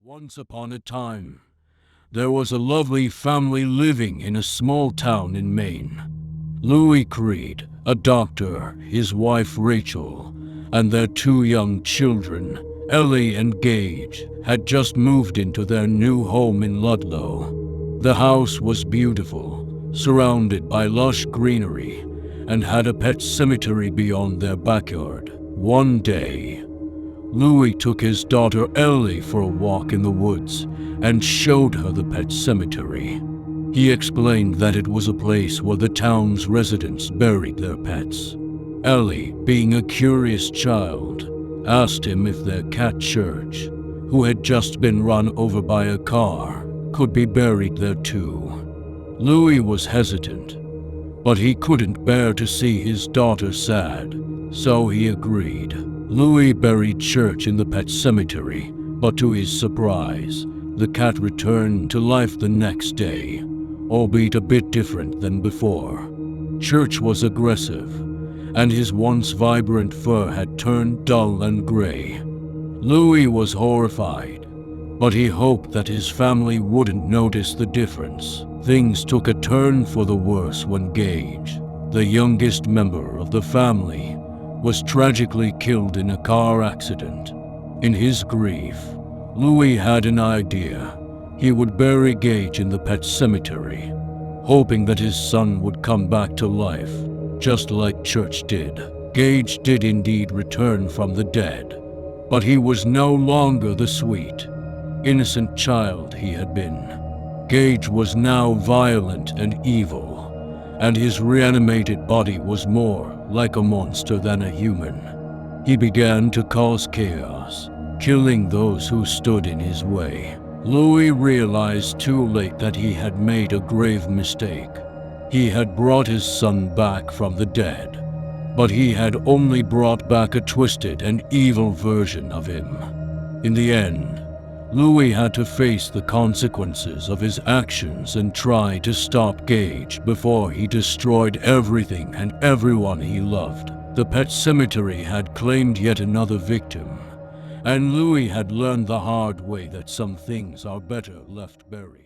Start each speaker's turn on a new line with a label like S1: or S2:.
S1: Once upon a time, there was a lovely family living in a small town in Maine. Louis Creed, a doctor, his wife Rachel, and their two young children, Ellie and Gage, had just moved into their new home in Ludlow. The house was beautiful, surrounded by lush greenery, and had a pet cemetery beyond their backyard. One day, Louis took his daughter Ellie for a walk in the woods and showed her the pet cemetery. He explained that it was a place where the town's residents buried their pets. Ellie, being a curious child, asked him if their cat Church, who had just been run over by a car, could be buried there too. Louis was hesitant, but he couldn't bear to see his daughter sad, so he agreed. Louis buried Church in the pet cemetery, but to his surprise, the cat returned to life the next day, albeit a bit different than before. Church was aggressive, and his once vibrant fur had turned dull and gray. Louis was horrified, but he hoped that his family wouldn't notice the difference. Things took a turn for the worse when Gage, the youngest member of the family, was tragically killed in a car accident. In his grief, Louis had an idea. He would bury Gage in the pet cemetery, hoping that his son would come back to life, just like Church did. Gage did indeed return from the dead, but he was no longer the sweet, innocent child he had been. Gage was now violent and evil, and his reanimated body was more like a monster than a human. He began to cause chaos, killing those who stood in his way. Louis realized too late that he had made a grave mistake. He had brought his son back from the dead, but he had only brought back a twisted and evil version of him. In the end, Louis had to face the consequences of his actions and try to stop Gage before he destroyed everything and everyone he loved. The pet cemetery had claimed yet another victim, and Louis had learned the hard way that some things are better left buried.